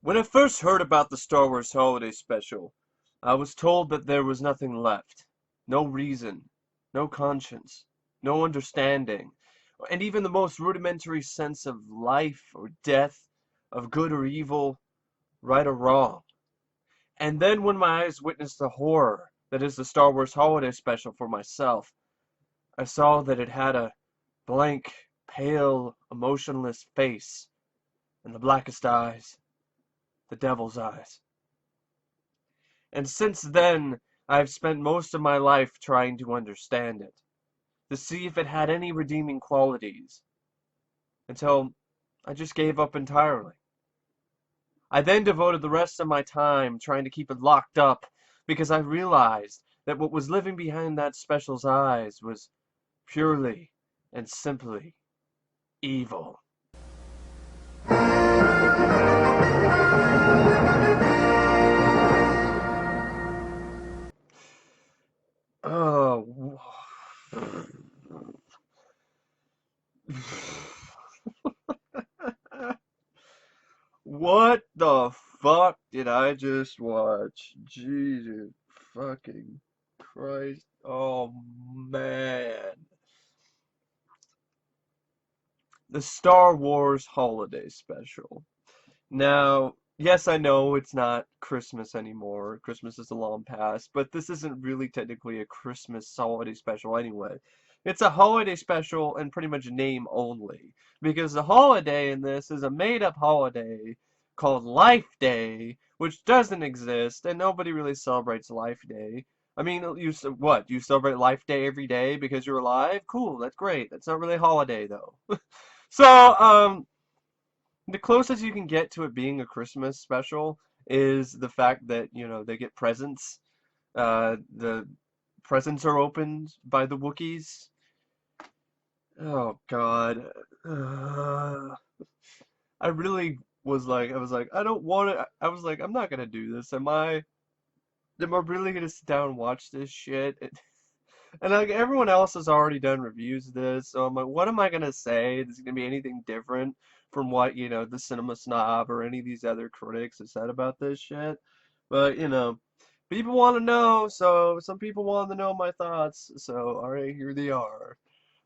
When I first heard about the Star Wars Holiday Special, I was told that there was nothing left. No reason, no conscience, no understanding, and even the most rudimentary sense of life or death, of good or evil, right or wrong. And then when my eyes witnessed the horror that is the Star Wars Holiday Special for myself, I saw that it had a blank, pale, emotionless face, and the blackest eyes, the devil's eyes. And since then, I've spent most of my life trying to understand it, to see if it had any redeeming qualities, until I just gave up entirely. I then devoted the rest of my time trying to keep it locked up, because I realized that what was living behind that special's eyes was purely and simply evil. Oh. What the fuck did I just watch? Jesus fucking Christ. Oh man. The Star Wars Holiday Special. Now, yes, I know it's not Christmas anymore. Christmas is a long past, but this isn't really technically a Christmas holiday special anyway. It's a holiday special and pretty much name only, because the holiday in this is a made-up holiday called Life Day, which doesn't exist, and nobody really celebrates Life Day. I mean, what? You celebrate Life Day every day because you're alive? Cool, that's great. That's not really a holiday, though. So, the closest you can get to it being a Christmas special is the fact that, they get presents. The presents are opened by the Wookiees. Oh God. I really I was like, I don't want to, I was like, I'm not gonna do this. Am I really gonna sit down and watch this shit? And like everyone else has already done reviews of this, so I'm like, what am I gonna say? Is it gonna be anything different from what, the Cinema Snob or any of these other critics have said about this shit? But, people want to know, so some people want to know my thoughts, so alright, here they are.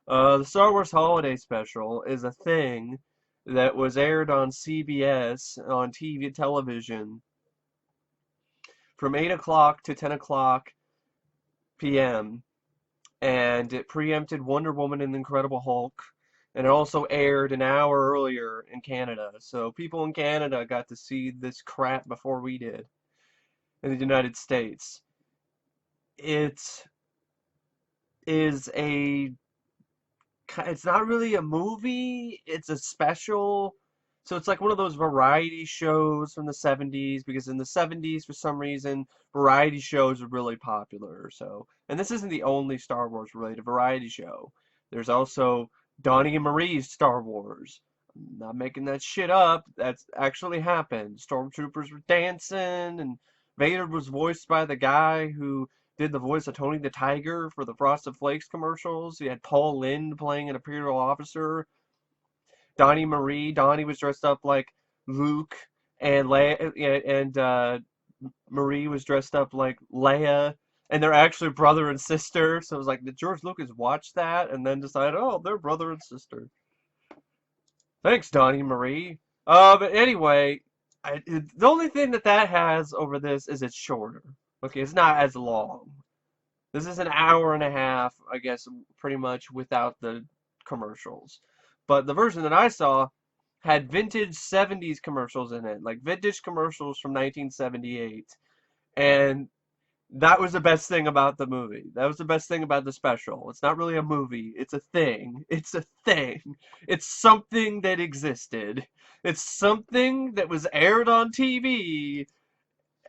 The Star Wars Holiday Special is a thing that was aired on CBS on TV television from 8 o'clock to 10 o'clock p.m. and it preempted Wonder Woman and the Incredible Hulk, and it also aired an hour earlier in Canada. So people in Canada got to see this crap before we did in the United States. It is it's not really a movie, it's a special. So it's like one of those variety shows from the 70s, because in the 70s, for some reason, variety shows were really popular. So, and this isn't the only Star Wars related variety show. There's also Donnie and Marie's Star Wars. I'm not making that shit up. That's actually happened. Stormtroopers were dancing, and Vader was voiced by the guy who did the voice of Tony the Tiger for the Frosted Flakes commercials. You had Paul Lynde playing an Imperial officer. Donnie was dressed up like Luke, and Marie was dressed up like Leia, and they're actually brother and sister. So it was like, did George Lucas watch that and then decide, oh, they're brother and sister? Thanks, Donnie and Marie. But anyway, the only thing that has over this is it's shorter. Okay, it's not as long. This is an hour and a half, I guess, pretty much without the commercials. But the version that I saw had vintage 70s commercials in it, like vintage commercials from 1978. And that was the best thing about the movie. That was the best thing about the special. It's not really a movie, it's a thing. It's a thing. It's something that existed. It's something that was aired on TV,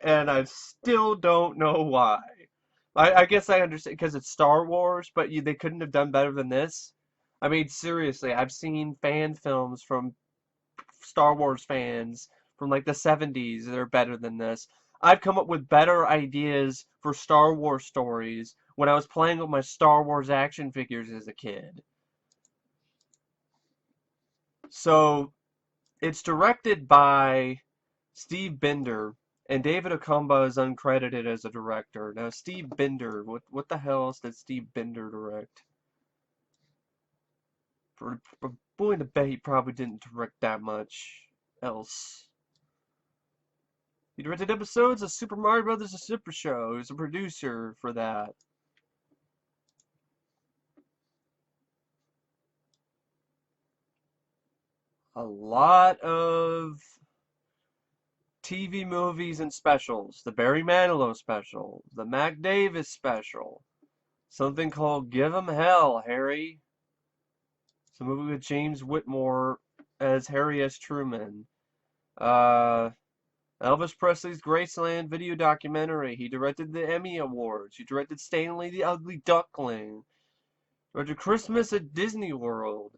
and I still don't know why. I guess I understand because it's Star Wars, but they couldn't have done better than this. I mean, seriously, I've seen fan films from Star Wars fans from like the 70s that are better than this. I've come up with better ideas for Star Wars stories when I was playing with my Star Wars action figures as a kid. So, it's directed by Steve Bender. And David Okumba is uncredited as a director. Now, Steve Bender, what the hell else did Steve Bender direct? For Boy in the Bay, he probably didn't direct that much else. He directed episodes of Super Mario Brothers. The Super Show. He was a producer for that. A lot of TV movies and specials. The Barry Manilow special. The Mac Davis special. Something called Give 'Em Hell, Harry. It's a movie with James Whitmore as Harry S. Truman. Uh, Elvis Presley's Graceland video documentary. He directed the Emmy Awards. He directed Stanley the Ugly Duckling. Directed Christmas at Disney World.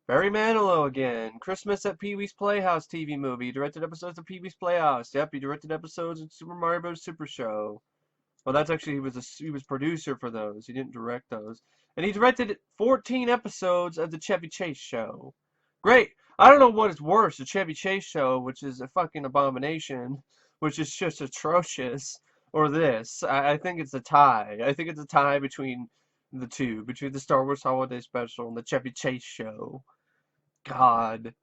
Barry Manilow again. Christmas at Pee-wee's Playhouse TV movie. He directed episodes of Pee-wee's Playhouse. Yep, he directed episodes of Super Mario Bros. Super Show. Well, that's actually he was producer for those. He didn't direct those. And he directed 14 episodes of the Chevy Chase Show. Great. I don't know what is worse, the Chevy Chase Show, which is a fucking abomination, which is just atrocious, or this. I think it's a tie. I think it's a tie between the two, between the Star Wars Holiday Special and the Chevy Chase Show. God.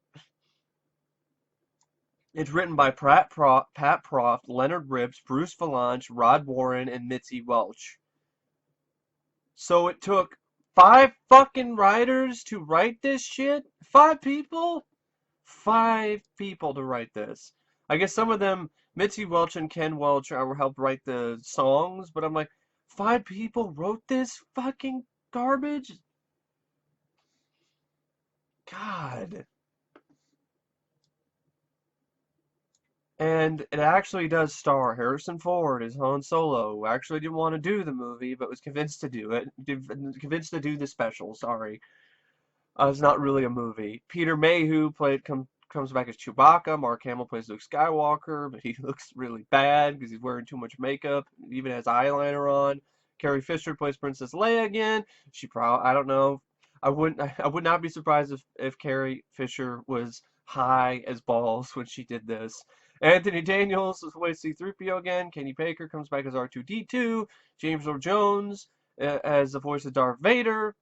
It's written by Pat Proft, Leonard Rips, Bruce Valanche, Rod Warren, and Mitzi Welch. So it took 5 fucking writers to write this shit? 5 people? 5 people to write this. I guess some of them, Mitzi Welch and Ken Welch, helped write the songs, but I'm like, 5 people wrote this fucking garbage? God. And it actually does star Harrison Ford as Han Solo, who actually didn't want to do the movie, but was convinced to do it. Convinced to do the special, sorry. It's not really a movie. Peter Mayhew comes back as Chewbacca. Mark Hamill plays Luke Skywalker, but he looks really bad because he's wearing too much makeup. He even has eyeliner on. Carrie Fisher plays Princess Leia again. I don't know. I would not be surprised if Carrie Fisher was high as balls when she did this. Anthony Daniels plays C-3PO again. Kenny Baker comes back as R2-D2. James Earl Jones as the voice of Darth Vader.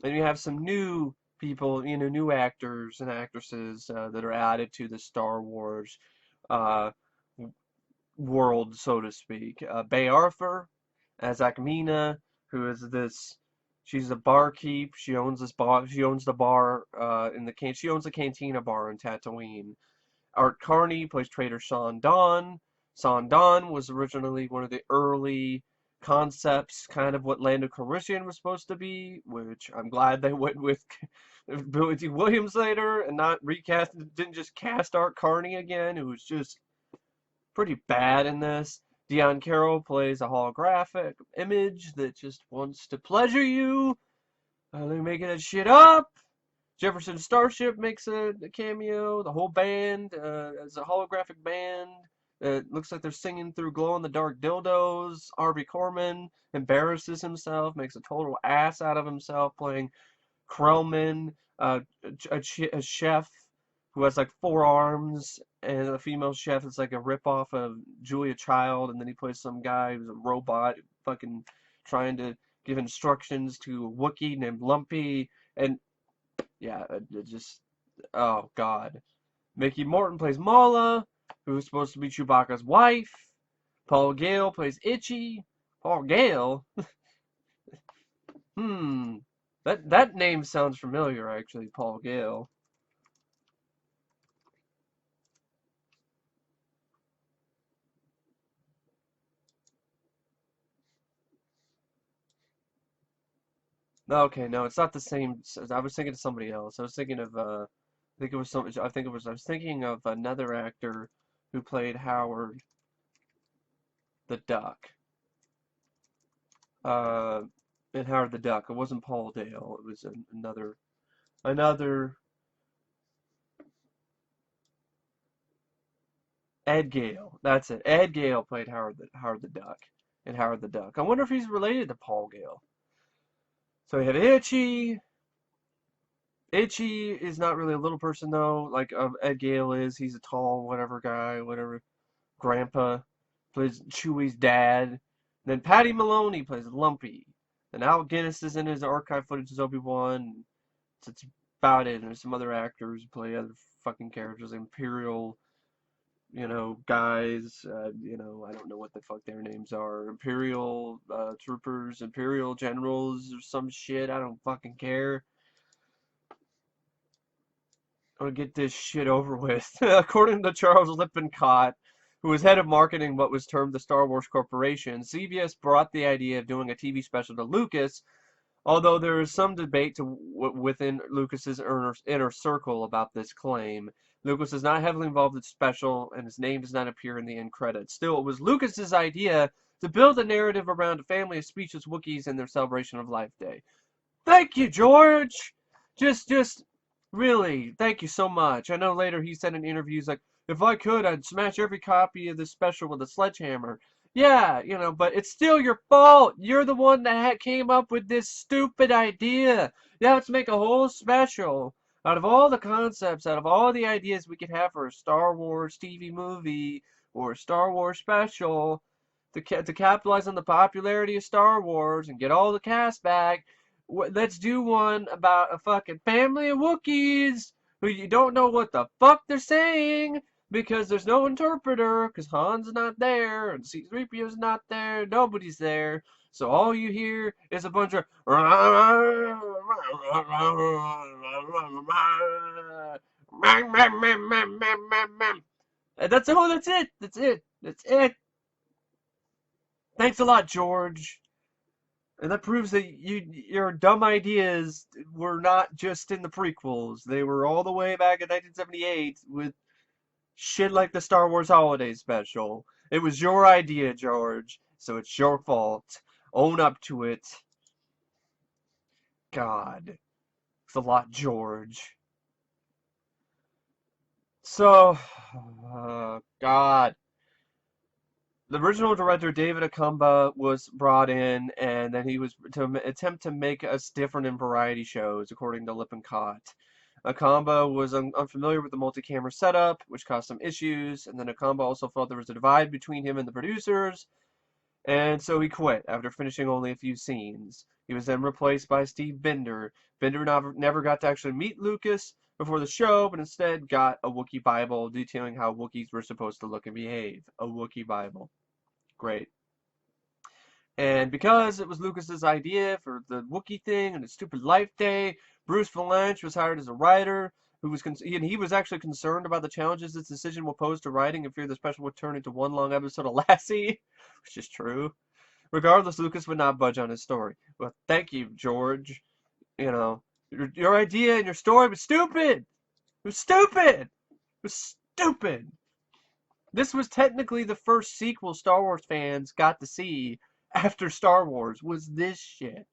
And you have some new people, new actors and actresses that are added to the Star Wars uh, world, so to speak. Bay Arthur as Akmina, who is this. She's a barkeep. She owns this bar. She owns the bar She owns the Cantina bar in Tatooine. Art Carney plays Trader Sean Don. Sean Don was originally one of the early concepts, kind of what Lando Calrissian was supposed to be, which I'm glad they went with Billy D. Williams later and not recast, didn't just cast Art Carney again, who was just pretty bad in this. Diahann Carroll plays a holographic image that just wants to pleasure you. They're making that shit up. Jefferson Starship makes a cameo. The whole band is a holographic band. It looks like they're singing through glow-in-the-dark dildos. Harvey Korman embarrasses himself, makes a total ass out of himself playing Krellman, a chef who has like 4 arms, and a female chef is like a ripoff of Julia Child, and then he plays some guy who's a robot fucking trying to give instructions to a Wookiee named Lumpy, and yeah, it just, oh God. Mickey Morton plays Mala, who's supposed to be Chewbacca's wife. Paul Gale plays Itchy. Paul Gale? That name sounds familiar, actually, Paul Gale. Okay, no, it's not the same. I was thinking of somebody else. I was thinking of, I think it was some, I was thinking of another actor who played Howard the Duck. Uh, in Howard the Duck. It wasn't Paul Dale. It was another Ed Gale. That's it. Ed Gale played Howard the Duck in Howard the Duck. I wonder if he's related to Paul Gale. So we have Itchy, Itchy is not really a little person though, like Ed Gale is. He's a tall whatever guy, whatever grandpa. Plays Chewie's dad. Then Patty Maloney plays Lumpy. And Al Guinness is in his archive footage as Obi-Wan. That's about it. And there's some other actors who play other fucking characters, Imperial, guys. I don't know what the fuck their names are. Imperial troopers, Imperial generals, or some shit. I don't fucking care. I'm gonna get this shit over with. According to Charles Lippincott, who was head of marketing what was termed the Star Wars Corporation, CBS brought the idea of doing a TV special to Lucas, although there is some debate within Lucas's inner circle about this claim. Lucas is not heavily involved in special, and his name does not appear in the end credits. Still, it was Lucas's idea to build a narrative around a family of speechless Wookiees and their celebration of Life Day. Thank you, George! Just, really, thank you so much. I know later he said in interviews, like, if I could, I'd smash every copy of this special with a sledgehammer. Yeah, but it's still your fault. You're the one that came up with this stupid idea. Yeah, let's make a whole special out of all the concepts, out of all the ideas we could have for a Star Wars TV movie or a Star Wars special to capitalize on the popularity of Star Wars and get all the cast back. Let's do one about a fucking family of Wookiees who you don't know what the fuck they're saying because there's no interpreter, because Han's not there, and C-3PO's not there, nobody's there. So all you hear is a bunch of and that's it. That's it. That's it. Thanks a lot, George. And that proves that your dumb ideas were not just in the prequels. They were all the way back in 1978 with shit like the Star Wars Holiday Special. It was your idea, George, so it's your fault. Own up to it. God. It's a lot, George. So, God. The original director, David Akamba, was brought in, and then he was to attempt to make us different in variety shows, according to Lippincott. Akamba was unfamiliar with the multi-camera setup, which caused some issues, and then Akamba also felt there was a divide between him and the producers, and so he quit after finishing only a few scenes. He was then replaced by Steve Binder. Binder never got to actually meet Lucas before the show, but instead got a Wookiee Bible detailing how Wookiees were supposed to look and behave. A Wookiee Bible. Great. And because it was Lucas's idea for the Wookiee thing and the stupid Life Day, Bruce Valanche was hired as a writer, he was actually concerned about the challenges this decision will pose to writing and feared the special would turn into one long episode of Lassie, which is true. Regardless, Lucas would not budge on his story. Well, thank you, George. Your idea and your story was stupid. It was stupid. It was stupid. This was technically the first sequel Star Wars fans got to see after Star Wars, was this shit.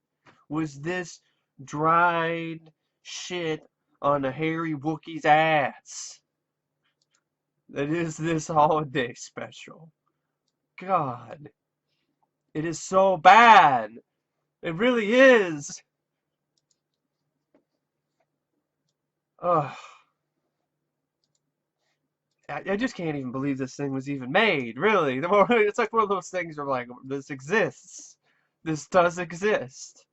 Was this dried shit on a hairy Wookiee's ass. That is this holiday special. God. It is so bad. It really is. Ugh. I just can't even believe this thing was even made, really. It's like one of those things where, like, this exists. This does exist.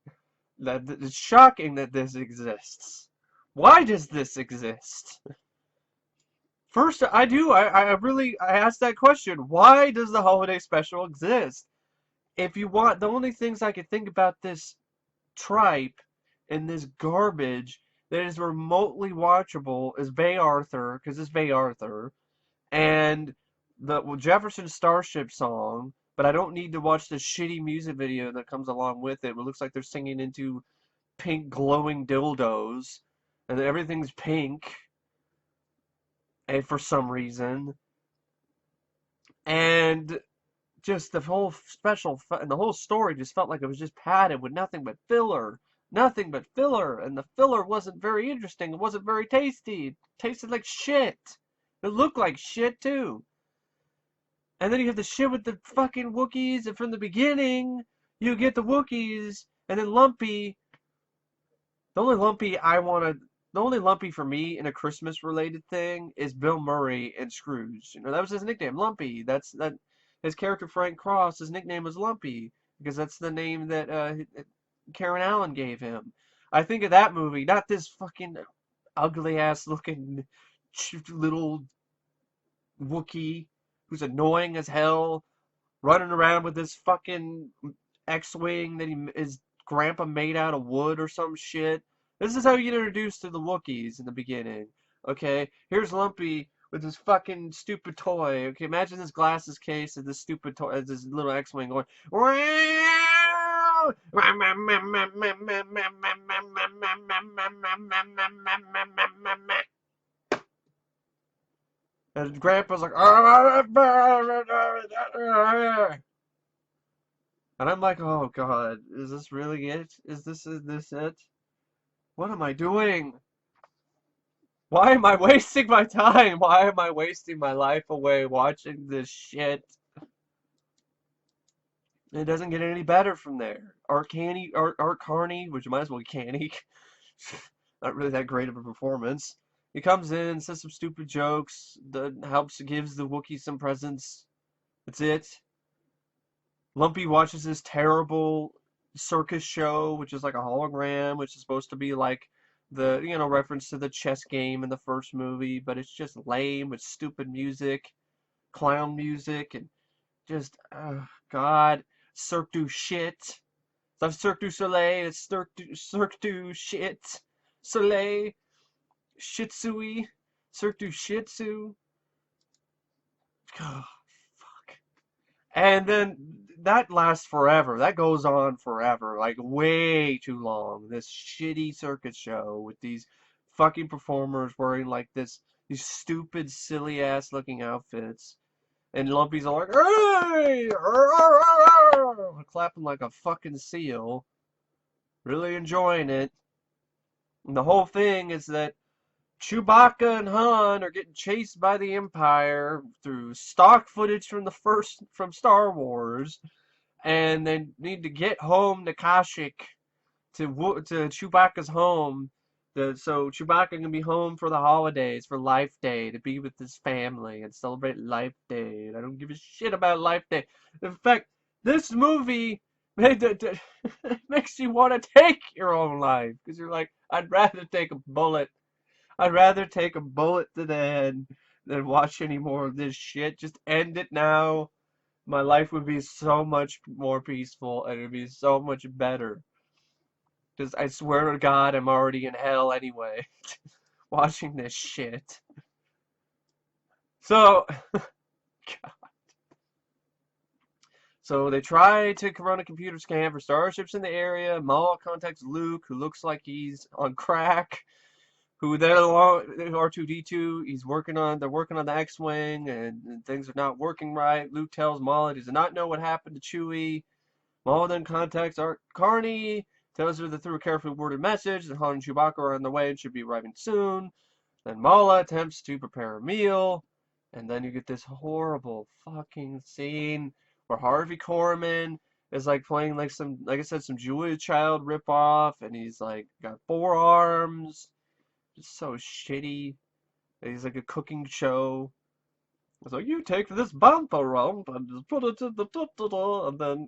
It's shocking that this exists. Why does this exist? First, I asked that question. Why does the holiday special exist? If you want, the only things I could think about this tripe and this garbage that is remotely watchable is Bay Arthur, because it's Bay Arthur, and the Jefferson Starship song, but I don't need to watch the shitty music video that comes along with it. It looks like they're singing into pink glowing dildos, and everything's pink, and for some reason, and just the whole special and the whole story just felt like it was just padded with nothing but filler. Nothing but filler, and the filler wasn't very interesting. It wasn't very tasty. It tasted like shit. It looked like shit, too. And then you have the shit with the fucking Wookiees, and from the beginning, you get the Wookiees, and then Lumpy. The only Lumpy I want to the only Lumpy for me in a Christmas related thing is Bill Murray and Scrooge. You know, that was his nickname, Lumpy. That his character Frank Cross, his nickname was Lumpy because that's the name that Karen Allen gave him. I think of that movie, not this fucking ugly ass looking little Wookiee who's annoying as hell, running around with this fucking X-wing that his grandpa made out of wood or some shit. This is how you get introduced to the Wookiees in the beginning. Okay, here's Lumpy with his fucking stupid toy. Okay, imagine this glasses case and this stupid toy, this little X-wing going. And Grandpa's like, and I'm like, oh God, is this really it? Is this it? What am I doing? Why am I wasting my time? Why am I wasting my life away watching this shit? It doesn't get any better from there. Art Carney, which might as well be Canny. Not really that great of a performance. He comes in, says some stupid jokes, gives the Wookiee some presents. That's it. Lumpy watches this terrible circus show, which is like a hologram, which is supposed to be like the, reference to the chess game in the first movie, but it's just lame with stupid music, clown music, and just, God, Cirque du shit. It's not Cirque du Soleil, it's Cirque du shit. Soleil, Shitsui, Cirque du Shitsu. God, fuck. And then that lasts forever. That goes on forever. Like, way too long. This shitty circus show with these fucking performers wearing, like, these stupid, silly-ass looking outfits. And Lumpy's all like, hey! Clapping like a fucking seal. Really enjoying it. And the whole thing is that Chewbacca and Han are getting chased by the Empire through stock footage from Star Wars, and they need to get home to Kashyyyk to Chewbacca's home. So Chewbacca can be home for the holidays, for Life Day, to be with his family and celebrate Life Day. And I don't give a shit about Life Day. In fact, this movie makes you want to take your own life because you're like, I'd rather take a bullet. I'd rather take a bullet to the head than watch any more of this shit. Just end it now. My life would be so much more peaceful and it'd be so much better. Because I swear to God, I'm already in hell anyway. Watching this shit. So, so they try to run a computer scan for starships in the area. Maul contacts Luke, who looks like he's on crack. Who then R2-D2, they're working on the X-Wing, and things are not working right. Luke tells Maul he does not know what happened to Chewie. Maul then contacts Carney, tells her that through a carefully worded message that Han and Chewbacca are on the way and should be arriving soon. Then Mala attempts to prepare a meal, and then you get this horrible fucking scene where Harvey Korman is like playing like I said, some Julia Child ripoff, and he's like got 4 arms. Just so shitty. He's like a cooking show. It's like, you take this bumper rump and just put it in the and then,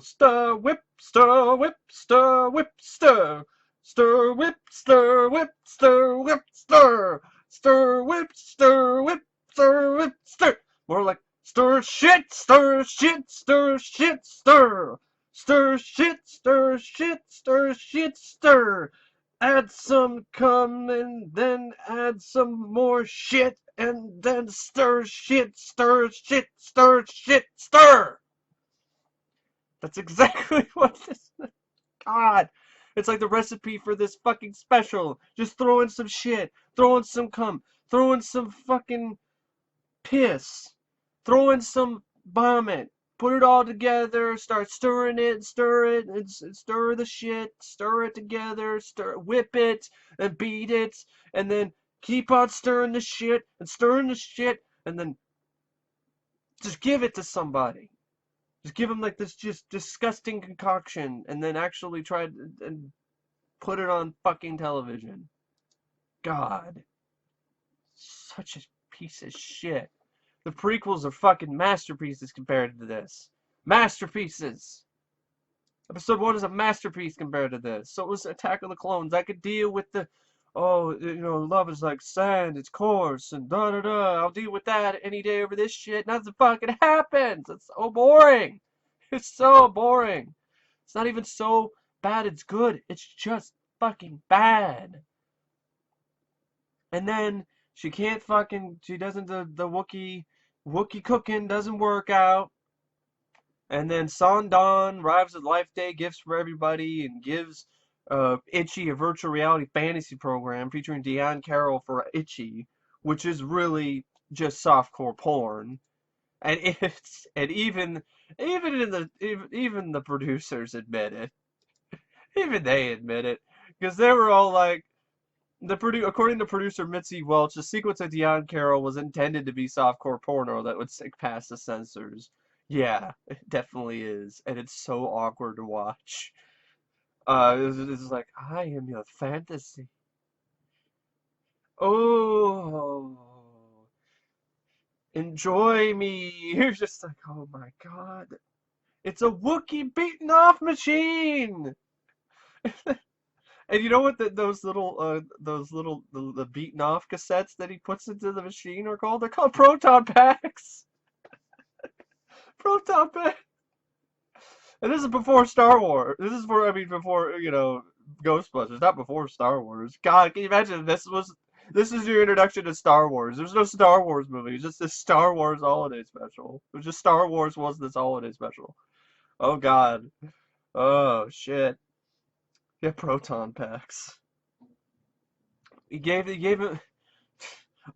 stir, whip, stir, whip, stir, whip, stir. Stir, whip, stir, whip, stir, whip, stir. Stir, whip, stir, whip, stir, whip, stir. More like, stir shit, stir shit, stir shit, stir. Stir shit, stir shit, stir shit, stir. Add some cum and then add some more shit and then stir shit, stir shit, stir shit, stir. That's exactly what this. God, it's like the recipe for this fucking special. Just throw in some shit, throw in some cum, throw in some fucking piss, throw in some vomit. Put it all together, start stirring it, and stir the shit, stir it together, whip it, and beat it, and then keep on stirring the shit, and then just give it to somebody. Just give them like this just disgusting concoction, and then actually try and put it on fucking television. God. Such a piece of shit. The prequels are fucking masterpieces compared to this. Masterpieces! Episode 1 is a masterpiece compared to this. So was Attack of the Clones. I could deal with the, oh, love is like sand, it's coarse, and da-da-da. I'll deal with that any day over this shit. Nothing fucking happens. It's so boring. It's so boring. It's not even so bad it's good. It's just fucking bad. And then she can't fucking, she doesn't, the Wookiee cooking doesn't work out. And then Sondon arrives at Life Day gifts for everybody and gives Itchy a virtual reality fantasy program featuring Diahann Carroll for Itchy, which is really just softcore porn. And even the producers admit it. Even they admit it. Because they were all like, according to producer Mitzi Welch, the sequence of Diahann Carroll was intended to be softcore porno that would stick past the censors. Yeah, it definitely is, and it's so awkward to watch. It's like, I am your fantasy. Oh, enjoy me. You're just like, oh my god, it's a Wookiee beaten off machine. And you know what the beaten off cassettes that he puts into the machine are called? They're called proton packs. Proton packs. And this is before Star Wars. This is before Ghostbusters, not before Star Wars. God, can you imagine this is your introduction to Star Wars? There's no Star Wars movie. It's just this Star Wars holiday special. It was just Star Wars was this holiday special. Oh God. Oh shit. Yeah, proton packs. He gave it.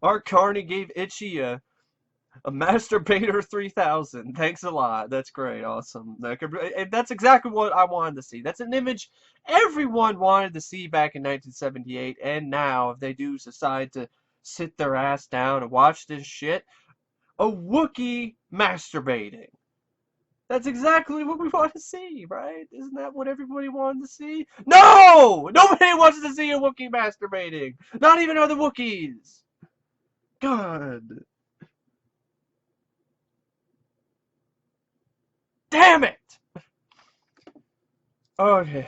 Art Carney gave Itchy a Masturbator 3000. Thanks a lot. That's great. Awesome. That's exactly what I wanted to see. That's an image everyone wanted to see back in 1978. And now, if they do decide to sit their ass down and watch this shit, a Wookiee masturbating. That's exactly what we want to see, right? Isn't that what everybody wanted to see? No! Nobody wants to see a Wookiee masturbating. Not even other Wookiees. God. Damn it! Okay.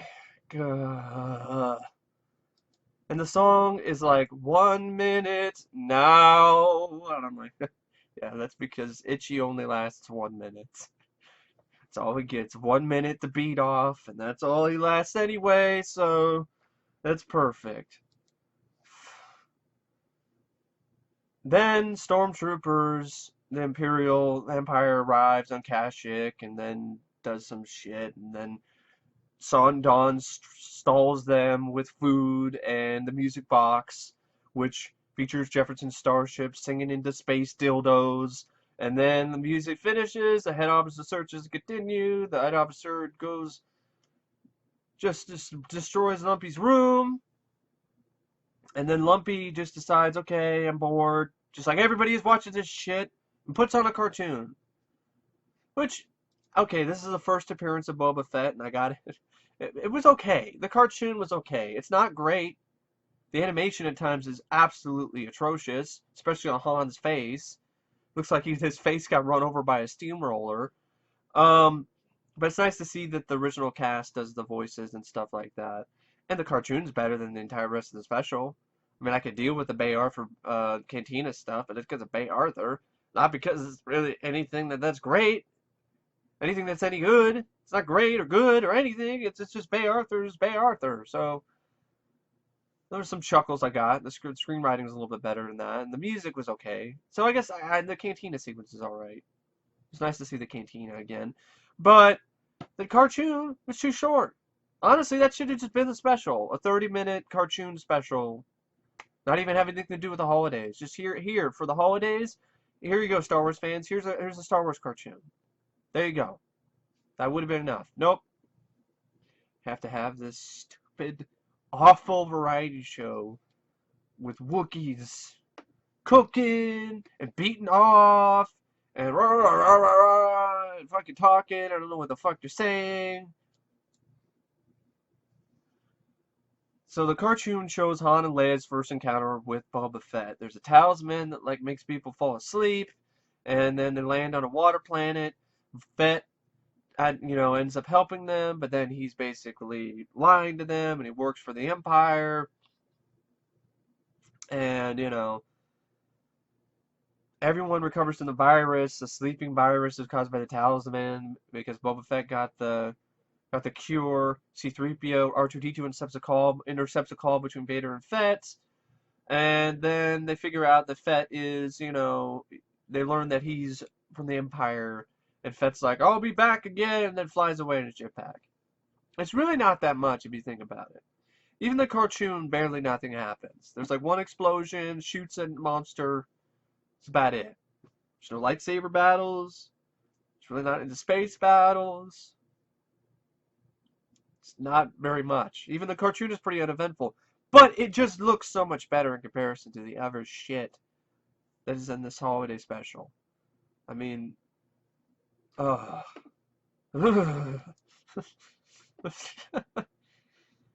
And the song is like 1 minute now. And I'm like, yeah, that's because Itchy only lasts 1 minute. That's all he gets. 1 minute to beat off, and that's all he lasts anyway, so that's perfect. Then Stormtroopers, the Imperial Empire arrives on Kashyyyk and then does some shit, and then Sondon stalls them with food and the music box, which features Jefferson's Starship singing into space dildos. And then the music finishes, the head officer searches to continue, the head officer goes, just destroys Lumpy's room, and then Lumpy just decides, okay, I'm bored, just like everybody is watching this shit, and puts on a cartoon. Which, okay, this is the first appearance of Boba Fett, and I got it. It was okay. The cartoon was okay. It's not great. The animation at times is absolutely atrocious, especially on Han's face. Looks like his face got run over by a steamroller. But it's nice to see that the original cast does the voices and stuff like that. And the cartoon's better than the entire rest of the special. I mean, I could deal with the Bay Arthur Cantina stuff, but it's because of Bay Arthur. Not because it's really anything that's great. Anything that's any good. It's not great or good or anything. It's just Bay Arthur's Bay Arthur. So there were some chuckles I got. The screenwriting was a little bit better than that, and the music was okay. So I guess the Cantina sequence is all right. It's nice to see the Cantina again, but the cartoon was too short. Honestly, that should have just been the special, a 30-minute cartoon special. Not even having anything to do with the holidays. Just here for the holidays. Here you go, Star Wars fans. Here's a Star Wars cartoon. There you go. That would have been enough. Nope. Have to have this stupid, awful variety show with Wookiees cooking and beating off and rah, rah, rah, rah, rah, and fucking talking. I don't know what the fuck they're saying. So the cartoon shows Han and Leia's first encounter with Boba Fett. There's a talisman that like makes people fall asleep, and then they land on a water planet. Fett, ends up helping them, but then he's basically lying to them, and he works for the Empire. And everyone recovers from the virus. The sleeping virus is caused by the talisman because Boba Fett got the cure. C-3PO, R2-D2 intercepts a call between Vader and Fett. And then they figure out that Fett is, they learn that he's from the Empire. And Fett's like, I'll be back again, and then flies away in his jetpack. It's really not that much if you think about it. Even the cartoon, barely nothing happens. There's like one explosion, shoots a monster. That's about it. There's no lightsaber battles. It's really not into space battles. It's not very much. Even the cartoon is pretty uneventful. But it just looks so much better in comparison to the other shit that is in this holiday special. I mean, ugh.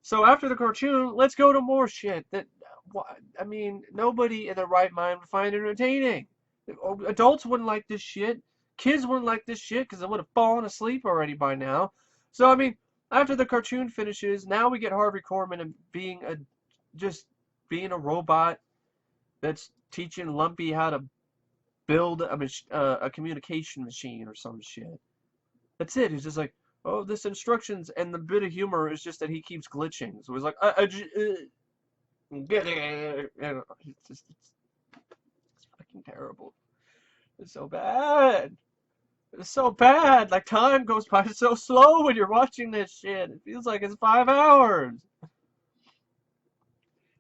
So after the cartoon, let's go to more shit that, nobody in their right mind would find entertaining. Adults wouldn't like this shit. Kids wouldn't like this shit because they would have fallen asleep already by now. So, after the cartoon finishes, now we get Harvey Korman and being a robot that's teaching Lumpy how to build a communication machine or some shit. That's it. He's just like, oh, this instructions, and the bit of humor is just that he keeps glitching. So he's like, get it. It's fucking terrible. It's so bad. It's so bad. Like, time goes by so slow when you're watching this shit. It feels like it's 5 hours.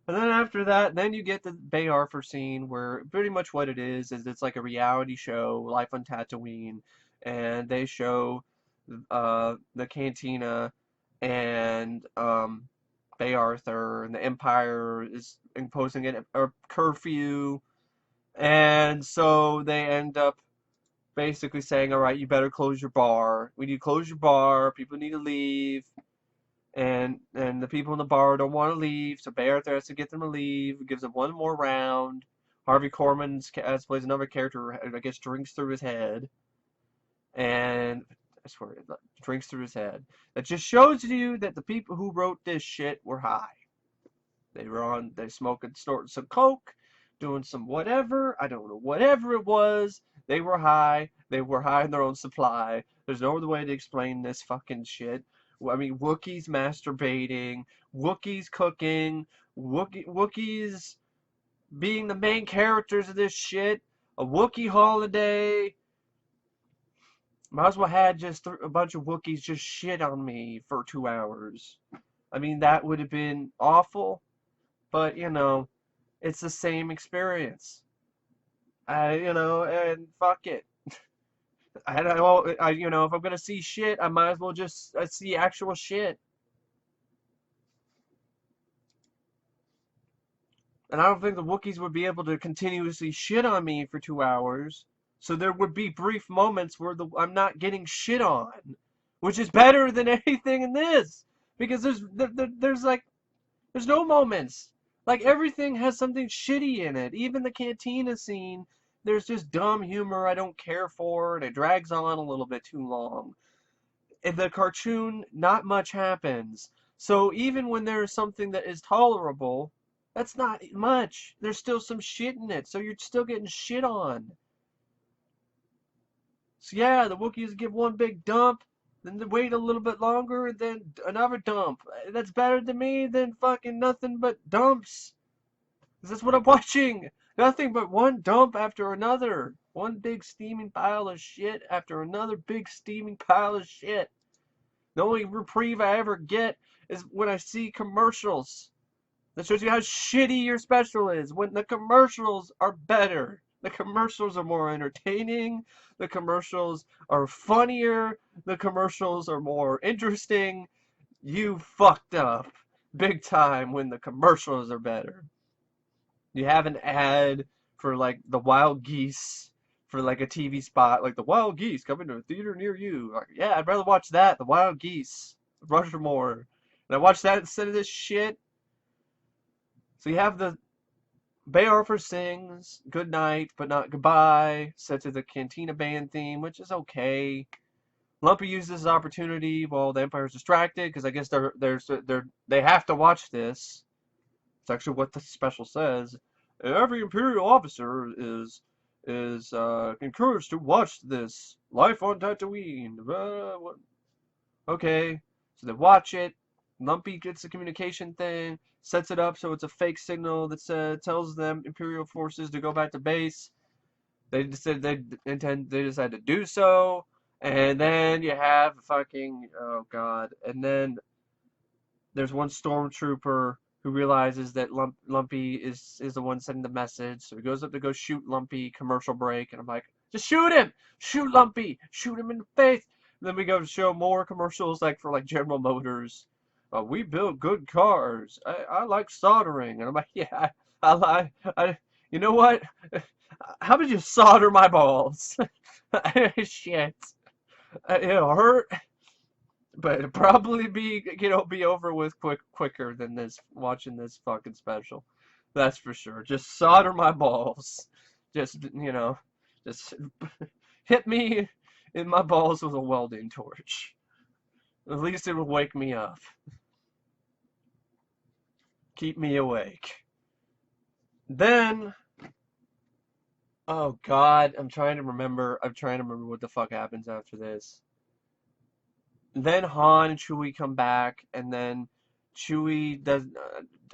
And then after that, then you get the Bay Arthur scene where pretty much what it is it's like a reality show, Life on Tatooine, and they show the cantina and Bay Arthur, and the Empire is imposing a curfew, and so they end up basically saying, all right, you better close your bar. We need to close your bar. People need to leave. And the people in the bar don't want to leave, so Bay Arthur has to get them to leave. Gives them one more round. Harvey Korman plays another character, I guess, drinks through his head. And I swear, drinks through his head. That just shows you that the people who wrote this shit were high. They smoking, snorting some coke, doing some whatever. I don't know, whatever it was. They were high. They were high in their own supply. There's no other way to explain this fucking shit. Wookiees masturbating, Wookiees cooking, Wookiees being the main characters of this shit, a Wookiee holiday. Might as well had just a bunch of Wookiees just shit on me for 2 hours. That would have been awful, but, it's the same experience. And fuck it. I don't know, if I'm gonna see shit, I might as well just see actual shit. And I don't think the Wookiees would be able to continuously shit on me for 2 hours. So there would be brief moments where I'm not getting shit on, which is better than anything in this, because there's no moments. Like, everything has something shitty in it. Even the cantina scene. There's just dumb humor I don't care for, and it drags on a little bit too long. In the cartoon, not much happens. So even when there's something that is tolerable, that's not much. There's still some shit in it, so you're still getting shit on. So yeah, the Wookiees give one big dump, then they wait a little bit longer, and then another dump. That's better to me than fucking nothing but dumps. 'Cause that's what I'm watching. Nothing but one dump after another. One big steaming pile of shit after another big steaming pile of shit. The only reprieve I ever get is when I see commercials. That shows you how shitty your special is. When the commercials are better. The commercials are more entertaining. The commercials are funnier. The commercials are more interesting. You fucked up big time when the commercials are better. You have an ad for like the wild geese for like a TV spot, like the wild geese coming to a theater near you. Like, yeah, I'd rather watch that, the wild geese, Rushmore. And I watch that instead of this shit. So you have the Bay Arthur sings "Good Night, but not goodbye," set to the Cantina Band theme, which is okay. Lumpy uses this opportunity while the Empire's distracted, because I guess they have to watch this. It's actually what the special says. Every Imperial officer is encouraged to watch this. Life on Tatooine. Okay, so they watch it. Lumpy gets the communication thing, sets it up so it's a fake signal that tells them Imperial forces to go back to base. They decided they decide to do so, and then you have fucking, oh god, and then there's one stormtrooper who realizes that Lumpy is the one sending the message, so he goes up to go shoot Lumpy. Commercial break, and I'm like, just shoot him, shoot Lumpy, shoot him in the face. And then we go to show more commercials like for like General Motors. We build good cars. I like soldering, and I'm like, yeah, I you know what? How about you solder my balls? Shit, it'll hurt, but it'll probably be over with quicker than this watching this fucking special. That's for sure. Just solder my balls. Just just hit me in my balls with a welding torch. At least it will wake me up. Keep me awake. Then, oh god, I'm trying to remember what the fuck happens after this. Then Han and Chewie come back, and then Chewie does,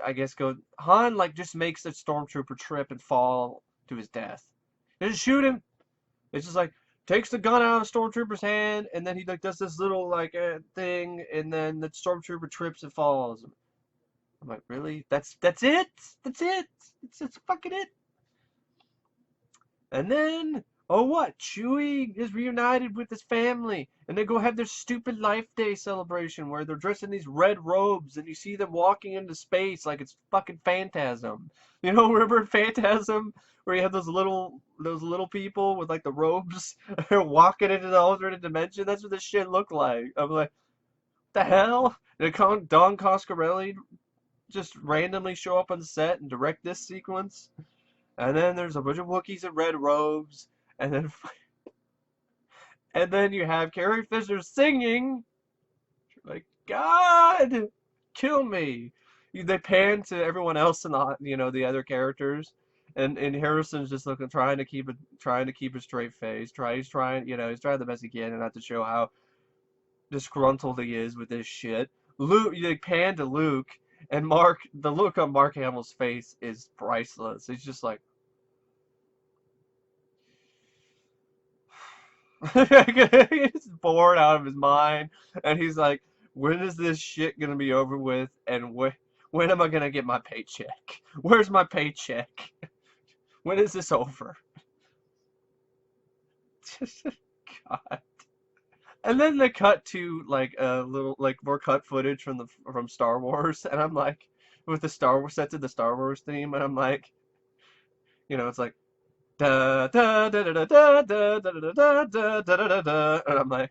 I guess, Han like just makes the stormtrooper trip and fall to his death. They just shoot him. It's just like takes the gun out of the stormtrooper's hand, and then he like does this little like thing, and then the stormtrooper trips and falls. I'm like, really? That's it? That's it? It's fucking it. And then, oh what? Chewie is reunited with his family, and they go have their stupid Life Day celebration where they're dressed in these red robes, and you see them walking into space like it's fucking Phantasm. You know, remember Phantasm where you have those little people with like the robes, they're walking into the alternate dimension? That's what this shit looked like. I'm like, the hell? Did Don Coscarelli just randomly show up on set and direct this sequence? And then there's a bunch of Wookiees in red robes, and then and then you have Carrie Fisher singing. Like, God, kill me. They pan to everyone else in the other characters, and Harrison's just looking, trying to keep a straight face. He's trying the best he can, and not to show how disgruntled he is with this shit. Luke, they pan to Luke, and the look on Mark Hamill's face is priceless. He's just like, he's bored out of his mind, and he's like, when is this shit gonna be over with, and when am I gonna get my paycheck? Where's my paycheck? When is this over? God. And then they cut to like a little like more cut footage from Star Wars, and I'm like, with the Star Wars set to the Star Wars theme, and I'm like, it's like da da da da da da da da da da da da da, and I'm like,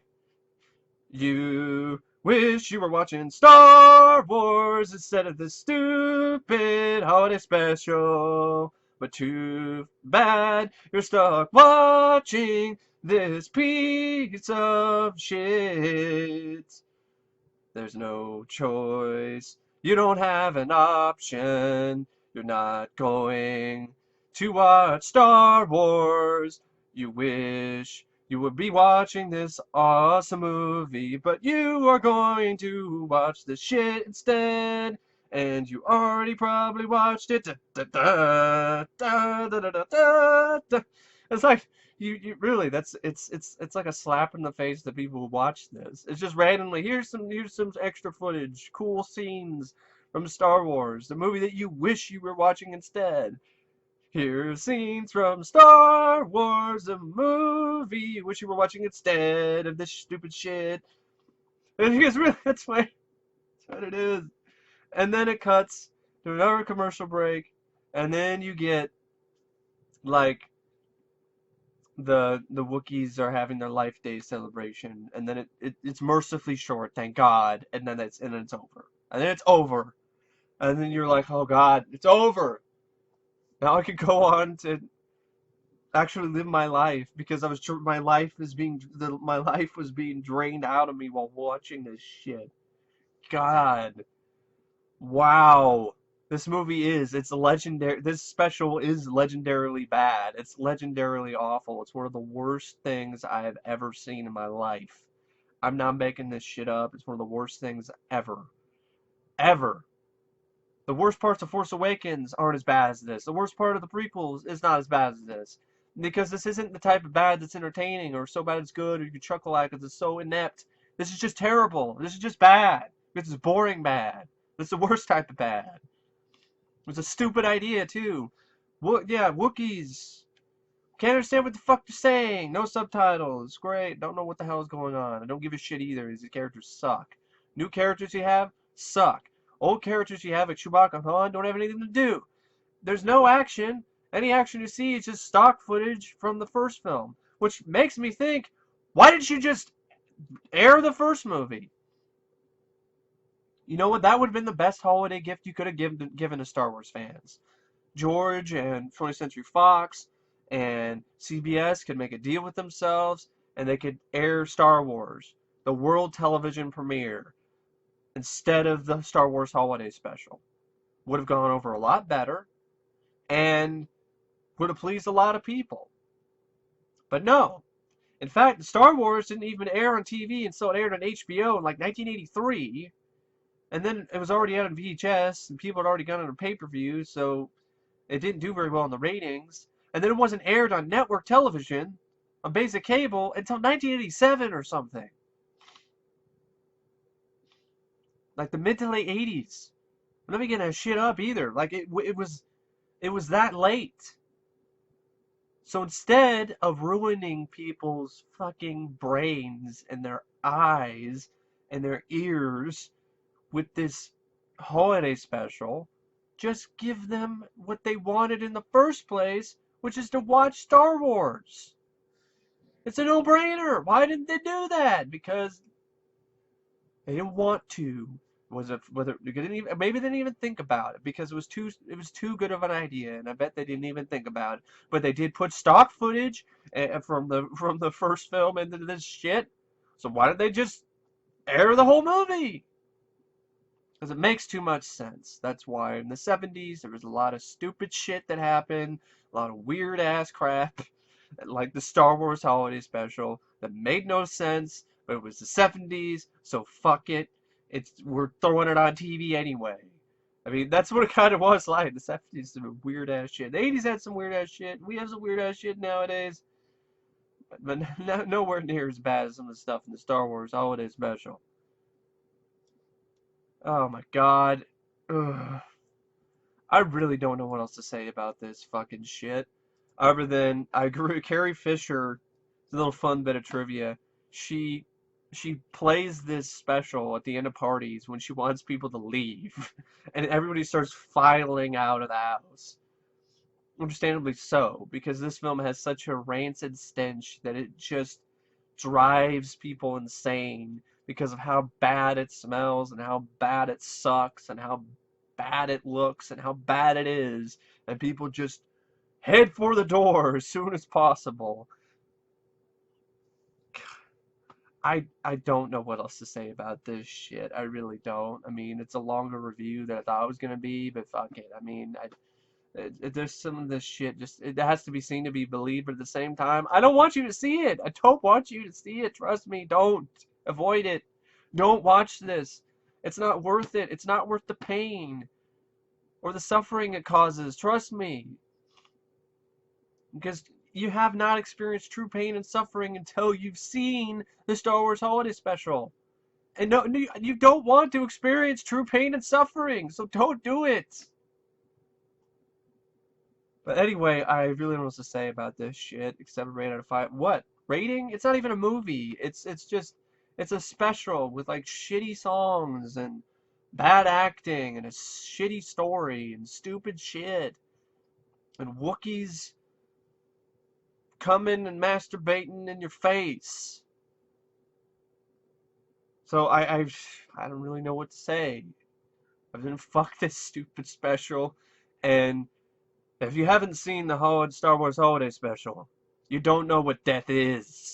you wish you were watching Star Wars instead of this stupid holiday special, but too bad you're stuck watching this piece of shit. There's no choice. You don't have an option. You're not going to watch Star Wars. You wish you would be watching this awesome movie, but you are going to watch this shit instead. And you already probably watched it. Da, da, da, da, da, da, da, da. It's like, you really, it's like a slap in the face to people who watch this. It's just randomly, here's some extra footage, cool scenes from Star Wars, the movie that you wish you were watching instead. Here's scenes from Star Wars, the movie you wish you were watching instead of this stupid shit. And you guys really, that's what it is. And then it cuts to another commercial break, and then you get like the Wookiees are having their Life Day celebration, and then it's mercifully short, thank God, and then it's over. And then it's over. And then you're like, oh God, it's over. Now I could go on to actually live my life because my life was being drained out of me while watching this shit. God. Wow. It's legendary. This special is legendarily bad. It's legendarily awful. It's one of the worst things I have ever seen in my life. I'm not making this shit up. It's one of the worst things ever. Ever. The worst parts of Force Awakens aren't as bad as this. The worst part of the prequels is not as bad as this. Because this isn't the type of bad that's entertaining or so bad it's good or you can chuckle at because it's so inept. This is just terrible. This is just bad. This is boring bad. This is the worst type of bad. It was a stupid idea, too. Yeah, Wookiees. Can't understand what the fuck they're saying. No subtitles. Great. Don't know what the hell is going on. I don't give a shit either. These characters suck. New characters you have suck. Old characters you have like Chewbacca and Han don't have anything to do. There's no action. Any action you see is just stock footage from the first film. Which makes me think, why didn't you just air the first movie? You know what? That would have been the best holiday gift you could have given to Star Wars fans. George and 20th Century Fox and CBS could make a deal with themselves and they could air Star Wars, the world television premiere, instead of the Star Wars holiday special. Would have gone over a lot better and would have pleased a lot of people. But no. In fact, Star Wars didn't even air on TV until it aired on HBO in like 1983. And then it was already out on VHS and people had already gone on a pay-per-view, so it didn't do very well in the ratings. And then it wasn't aired on network television, on basic cable, until 1987 or something. Like the mid to late 80s. I'm not making that shit up either. Like it was that late. So instead of ruining people's fucking brains and their eyes and their ears with this holiday special, just give them what they wanted in the first place, which is to watch Star Wars. It's a no-brainer. Why didn't they do that? Because they didn't want to. Was it whether they didn't even, maybe they didn't even think about it because it was too good of an idea, and I bet they didn't even think about it. But they did put stock footage from the first film into this shit. So why did they just air the whole movie? Because it makes too much sense. That's why in the 70s there was a lot of stupid shit that happened, a lot of weird ass crap, like the Star Wars holiday special that made no sense, but it was the 70s, so fuck it. We're throwing it on TV anyway. I mean, that's what it kind of was like. The 70s, some weird ass shit. The 80s had some weird ass shit. We have some weird ass shit nowadays, but nowhere near as bad as some of the stuff in the Star Wars holiday special. Oh my god. Ugh. I really don't know what else to say about this fucking shit. Other than I agree with Carrie Fisher, it's a little fun bit of trivia. She she plays this special at the end of parties when she wants people to leave. And everybody starts filing out of the house. Understandably so, because this film has such a rancid stench that it just drives people insane because of how bad it smells and how bad it sucks and how bad it looks and how bad it is, and people just head for the door as soon as possible. I don't know what else to say about this shit. I really don't. I mean, it's a longer review than I thought it was gonna be, but fuck it. I mean, there's some of this shit just it has to be seen to be believed, but at the same time, I don't want you to see it. I don't want you to see it. Trust me. Don't avoid it. Don't watch this. It's not worth it. It's not worth the pain or the suffering it causes. Trust me. Because you have not experienced true pain and suffering until you've seen the Star Wars Holiday Special. And no, you don't want to experience true pain and suffering, so don't do it. But anyway, I really don't know what to say about this shit except a rate out of 5. What? Rating? It's not even a movie. It's just it's a special with like shitty songs and bad acting and a shitty story and stupid shit and Wookiees coming and masturbating in your face. So I don't really know what to say. I've been fuck this stupid special, and if you haven't seen the Star Wars Holiday Special, you don't know what death is.